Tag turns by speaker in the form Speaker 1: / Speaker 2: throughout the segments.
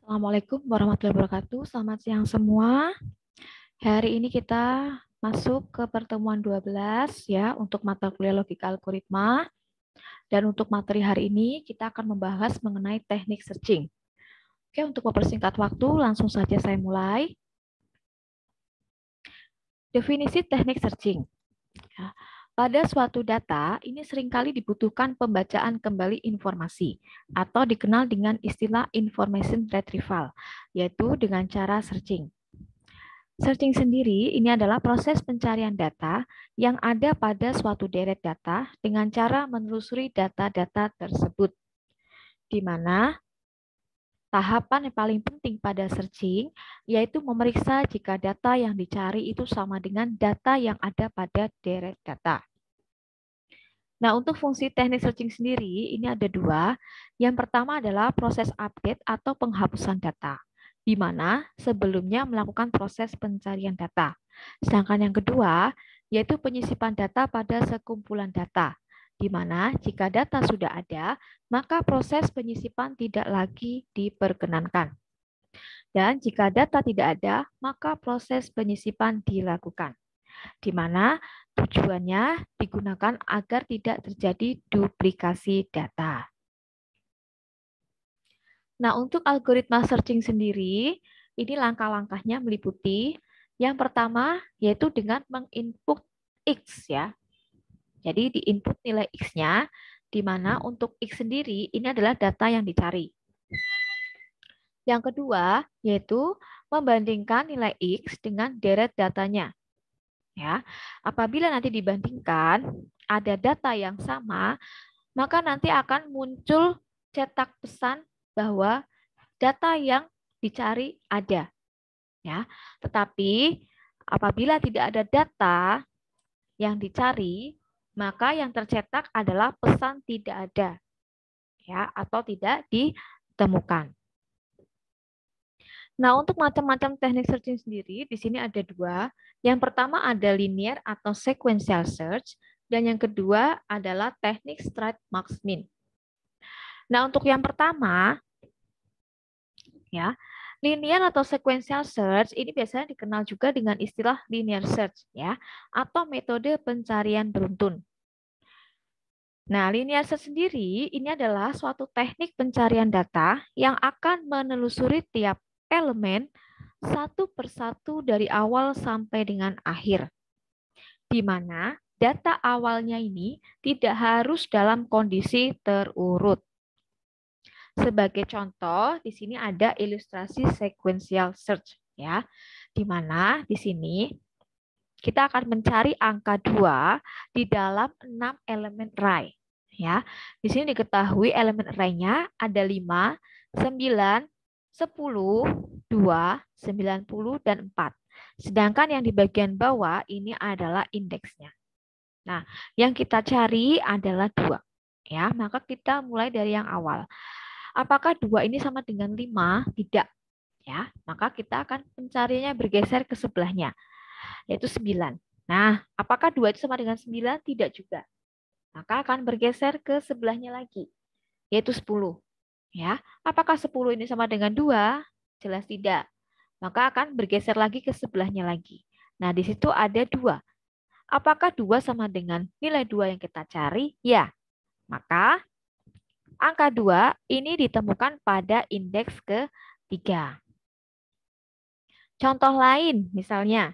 Speaker 1: Assalamualaikum warahmatullahi wabarakatuh. Selamat siang semua. Hari ini kita masuk ke pertemuan 12 ya untuk mata kuliah logika algoritma. Dan untuk materi hari ini kita akan membahas mengenai teknik searching. Oke, untuk mempersingkat waktu langsung saja saya mulai. Definisi teknik searching. Ya. Pada suatu data, ini seringkali dibutuhkan pembacaan kembali informasi atau dikenal dengan istilah information retrieval, yaitu dengan cara searching. Searching sendiri ini adalah proses pencarian data yang ada pada suatu deret data dengan cara menelusuri data-data tersebut, di mana tahapan yang paling penting pada searching yaitu memeriksa jika data yang dicari itu sama dengan data yang ada pada deret data. Nah, untuk fungsi teknik searching sendiri, ini ada dua. Yang pertama adalah proses update atau penghapusan data, di mana sebelumnya melakukan proses pencarian data. Sedangkan yang kedua, yaitu penyisipan data pada sekumpulan data, di mana jika data sudah ada, maka proses penyisipan tidak lagi diperkenankan. Dan jika data tidak ada, maka proses penyisipan dilakukan, di mana tujuannya digunakan agar tidak terjadi duplikasi data. Nah, untuk algoritma searching sendiri, ini langkah-langkahnya meliputi yang pertama yaitu dengan menginput X ya. Jadi diinput nilai X-nya, di mana untuk X sendiri ini adalah data yang dicari. Yang kedua yaitu membandingkan nilai X dengan deret datanya. Ya, apabila nanti dibandingkan ada data yang sama, maka nanti akan muncul cetak pesan bahwa data yang dicari ada. Ya, tetapi apabila tidak ada data yang dicari, maka yang tercetak adalah pesan tidak ada, ya, atau tidak ditemukan. Nah, untuk macam-macam teknik searching sendiri, di sini ada dua. Yang pertama ada linear atau sequential search, dan yang kedua adalah teknik straight max min. Nah, untuk yang pertama, ya, linear atau sequential search ini biasanya dikenal juga dengan istilah linear search, ya, atau metode pencarian beruntun. Nah, linear search sendiri ini adalah suatu teknik pencarian data yang akan menelusuri tiap elemen satu persatu dari awal sampai dengan akhir, di mana data awalnya ini tidak harus dalam kondisi terurut. Sebagai contoh, di sini ada ilustrasi sequential search, ya, di mana di sini kita akan mencari angka 2 di dalam 6 elemen array. Ya, di sini diketahui elemen array-nya ada 5, 9, 10, 2, 90, dan 4. Sedangkan yang di bagian bawah ini adalah indeksnya. Nah, yang kita cari adalah 2. Ya, maka kita mulai dari yang awal. Apakah 2 ini sama dengan 5? Tidak. Ya, maka kita akan mencarinya bergeser ke sebelahnya, yaitu 9. Nah, apakah 2 itu sama dengan 9? Tidak juga. Maka akan bergeser ke sebelahnya lagi, yaitu 10. Ya, apakah 10 ini sama dengan 2? Jelas tidak. Maka akan bergeser lagi ke sebelahnya lagi. Nah, di situ ada 2. Apakah 2 sama dengan nilai 2 yang kita cari? Ya. Maka angka 2 ini ditemukan pada indeks ke-3. Contoh lain, misalnya,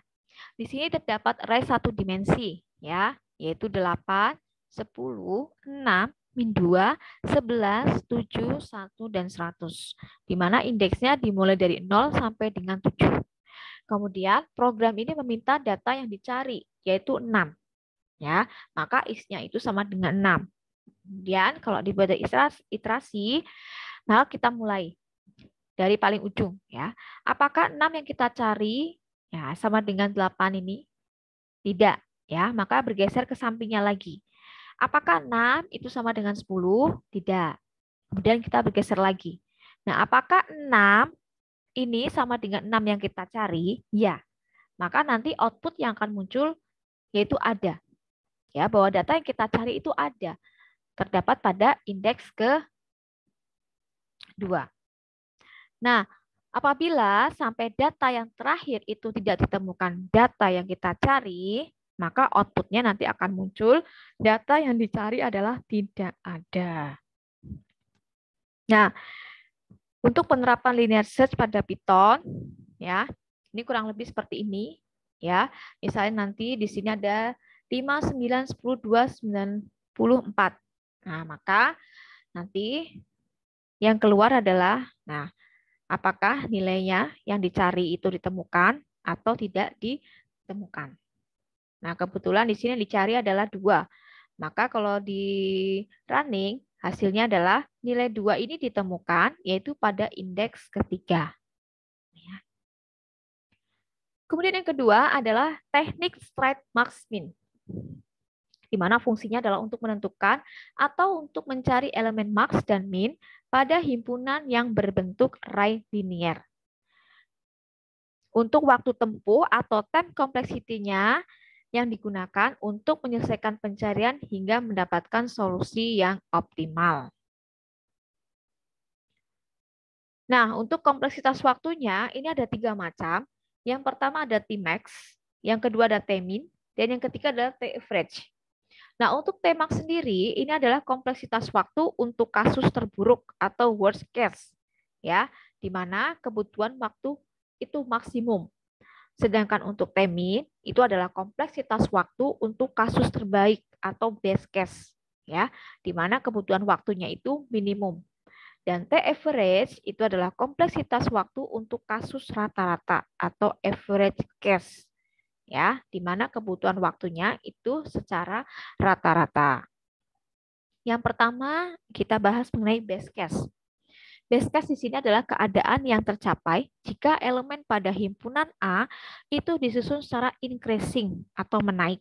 Speaker 1: di sini terdapat array satu dimensi, ya, yaitu 8, 10, 6, min 2, 11, 7, 1, dan 100. Di mana indeksnya dimulai dari 0 sampai dengan 7. Kemudian program ini meminta data yang dicari, yaitu 6. Ya, maka X-nya itu sama dengan 6. Kemudian kalau dibuat iterasi, maka kita mulai dari paling ujung. Ya, apakah 6 yang kita cari ya sama dengan 8 ini? Tidak. Ya, maka bergeser ke sampingnya lagi. Apakah 6 itu sama dengan 10? Tidak. Kemudian kita bergeser lagi. Nah, apakah 6 ini sama dengan 6 yang kita cari? Ya. Maka nanti output yang akan muncul yaitu ada. Ya, bahwa data yang kita cari itu ada. Terdapat pada indeks ke-2. Nah, Apabila sampai data yang terakhir itu tidak ditemukan data yang kita cari, maka outputnya nanti akan muncul data yang dicari adalah tidak ada. Nah, untuk penerapan linear search pada Python, ya, ini kurang lebih seperti ini, ya. Misalnya nanti di sini ada 5, 9, 10, 2, 94. Nah, maka nanti yang keluar adalah, nah, apakah nilainya yang dicari itu ditemukan atau tidak ditemukan. Nah, kebetulan di sini dicari adalah 2. Maka kalau di running, hasilnya adalah nilai 2 ini ditemukan, yaitu pada indeks ketiga. Kemudian yang kedua adalah teknik straight max min, di mana fungsinya adalah untuk menentukan atau untuk mencari elemen max dan min pada himpunan yang berbentuk array linear. Untuk waktu tempuh atau time complexity-nya yang digunakan untuk menyelesaikan pencarian hingga mendapatkan solusi yang optimal. Nah, untuk kompleksitas waktunya, ini ada 3 macam. Yang pertama ada Tmax, yang kedua ada Tmin, dan yang ketiga adalah Taverage. Nah, untuk Tmax sendiri, ini adalah kompleksitas waktu untuk kasus terburuk atau worst case, ya, di mana kebutuhan waktu itu maksimum. Sedangkan untuk Tmin, itu adalah kompleksitas waktu untuk kasus terbaik atau best case, ya, di mana kebutuhan waktunya itu minimum. Dan T-average itu adalah kompleksitas waktu untuk kasus rata-rata atau average case, ya, di mana kebutuhan waktunya itu secara rata-rata. Yang pertama kita bahas mengenai best case. Best case di sini adalah keadaan yang tercapai jika elemen pada himpunan A itu disusun secara increasing atau menaik,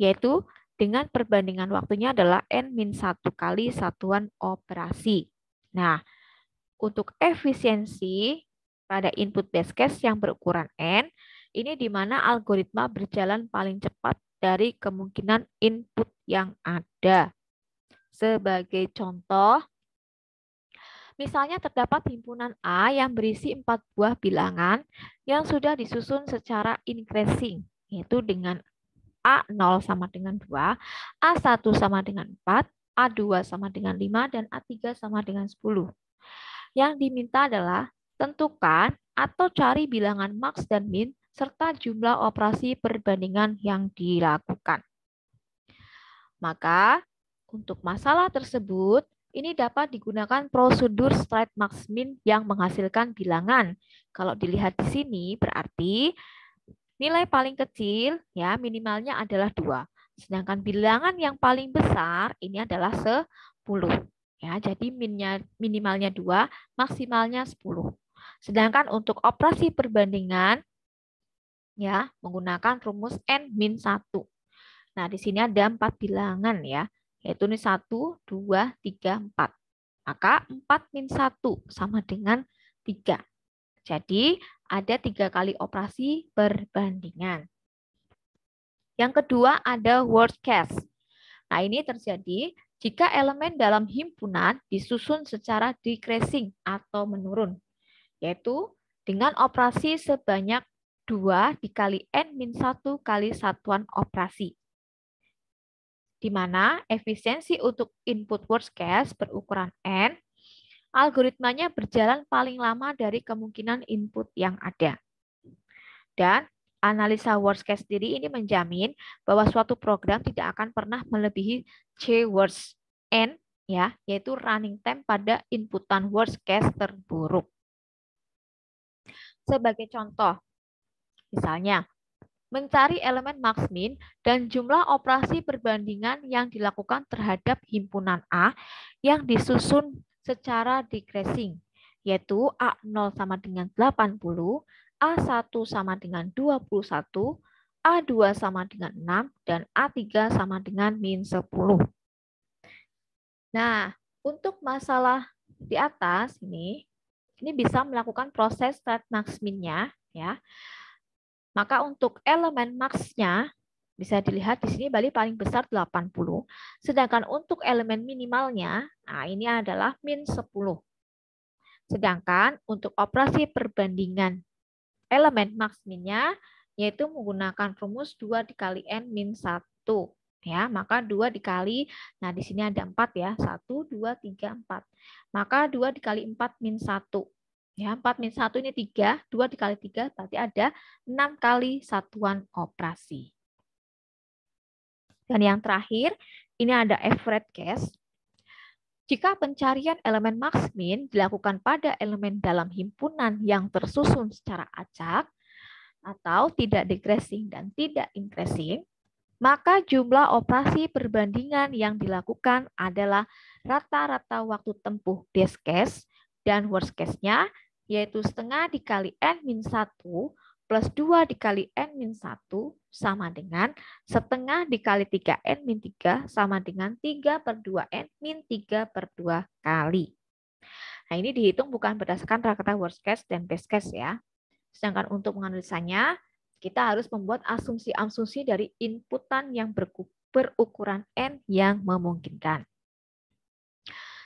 Speaker 1: yaitu dengan perbandingan waktunya adalah n-1 kali satuan operasi. Nah, untuk efisiensi pada input best case yang berukuran N, ini di mana algoritma berjalan paling cepat dari kemungkinan input yang ada. Sebagai contoh, misalnya terdapat himpunan A yang berisi 4 buah bilangan yang sudah disusun secara increasing, yaitu dengan A0 sama dengan 2, A1 sama dengan 4, A2 sama dengan 5, dan A3 sama dengan 10. Yang diminta adalah tentukan atau cari bilangan max dan min serta jumlah operasi perbandingan yang dilakukan. Maka untuk masalah tersebut, ini dapat digunakan prosedur straight max min yang menghasilkan bilangan. Kalau dilihat di sini berarti nilai paling kecil ya minimalnya adalah 2. Sedangkan bilangan yang paling besar ini adalah 10. Ya, jadi minimalnya 2, maksimalnya 10. Sedangkan untuk operasi perbandingan ya menggunakan rumus n-1. Nah, di sini ada 4 bilangan ya, yaitu ini 1, 2, 3, 4. Maka 4-1 sama dengan 3. Jadi ada 3 kali operasi perbandingan. Yang kedua ada worst case. Nah, ini terjadi jika elemen dalam himpunan disusun secara decreasing atau menurun, yaitu dengan operasi sebanyak 2 dikali n-1 kali satuan operasi, di mana efisiensi untuk input worst case berukuran n, algoritmanya berjalan paling lama dari kemungkinan input yang ada. Dan analisa worst case sendiri ini menjamin bahwa suatu program tidak akan pernah melebihi C worst N, ya, yaitu running time pada inputan worst case terburuk. Sebagai contoh, misalnya mencari elemen max min dan jumlah operasi perbandingan yang dilakukan terhadap himpunan A yang disusun secara decreasing, yaitu A0 sama dengan 80, A1 sama dengan 21, A2 sama dengan 6, dan A3 sama dengan min 10. Nah, untuk masalah di atas ini bisa melakukan proses start max min-nya, ya. Maka untuk elemen max-nya bisa dilihat di sini Bali paling besar 80, sedangkan untuk elemen minimalnya, nah ini adalah min 10. Sedangkan untuk operasi perbandingan elemen max-minnya yaitu menggunakan rumus 2 dikali N-1. Ya, maka 2 dikali, nah di sini ada 4 ya, 1, 2, 3, 4. Maka 2 dikali 4 min 1. Ya, 4 min 1 ini 3, 2 dikali 3 berarti ada 6 kali satuan operasi. Dan yang terakhir, ini ada average case. Jika pencarian elemen max-min dilakukan pada elemen dalam himpunan yang tersusun secara acak, atau tidak decreasing dan tidak increasing, maka jumlah operasi perbandingan yang dilakukan adalah rata-rata waktu tempuh best case dan worst case-nya, yaitu setengah dikali N-1 plus 2 dikali N-1 sama dengan setengah dikali 3 N-3 sama dengan 3 per 2 N-3 per 2 kali. Nah, ini dihitung bukan berdasarkan rata-rata worst case dan best case ya. Sedangkan untuk menganalisanya, kita harus membuat asumsi-asumsi dari inputan yang berukuran N yang memungkinkan.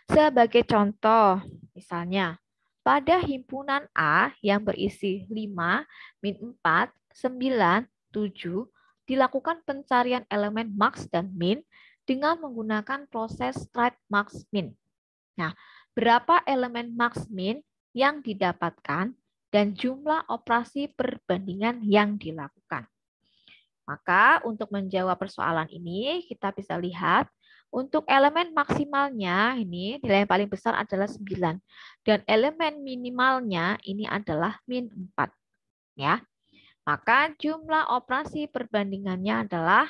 Speaker 1: Sebagai contoh, misalnya, pada himpunan A yang berisi 5, min 4, 9, 7, dilakukan pencarian elemen max dan min dengan menggunakan proses straight max min. Nah, berapa elemen max min yang didapatkan dan jumlah operasi perbandingan yang dilakukan. Maka untuk menjawab persoalan ini, kita bisa lihat untuk elemen maksimalnya ini nilai yang paling besar adalah 9. Dan elemen minimalnya ini adalah min 4. Ya. Maka jumlah operasi perbandingannya adalah,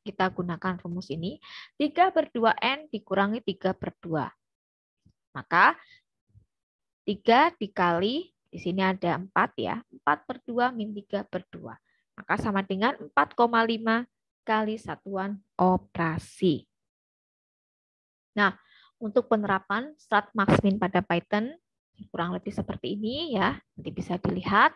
Speaker 1: kita gunakan rumus ini, 3 per 2N dikurangi 3 per 2. Maka 3 dikali, di sini ada 4 ya, 4 per 2 min 3 per 2. Maka sama dengan 4,5 kali satuan operasi. Nah, untuk penerapan strat max min pada Python, kurang lebih seperti ini ya, nanti bisa dilihat.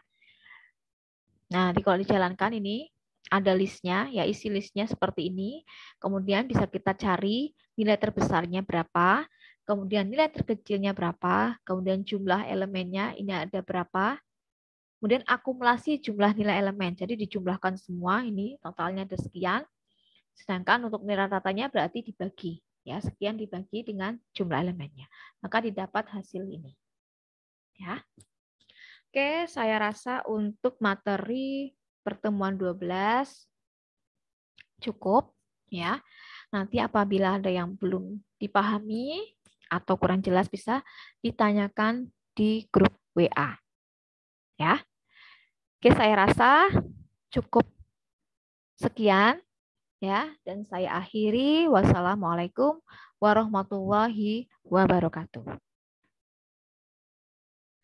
Speaker 1: Nah, kalau dijalankan ini, ada listnya, ya isi listnya seperti ini. Kemudian bisa kita cari nilai terbesarnya berapa, kemudian nilai terkecilnya berapa, kemudian jumlah elemennya ini ada berapa, kemudian akumulasi jumlah nilai elemen. Jadi dijumlahkan semua ini totalnya ada sekian. Sedangkan untuk nilai ratanya berarti dibagi. Ya, sekian dibagi dengan jumlah elemennya. Maka didapat hasil ini. Ya. Oke, saya rasa untuk materi pertemuan 12 cukup ya. Nanti apabila ada yang belum dipahami atau kurang jelas bisa ditanyakan di grup WA. Ya. Oke, saya rasa cukup sekian ya, dan saya akhiri. Wassalamualaikum warahmatullahi wabarakatuh.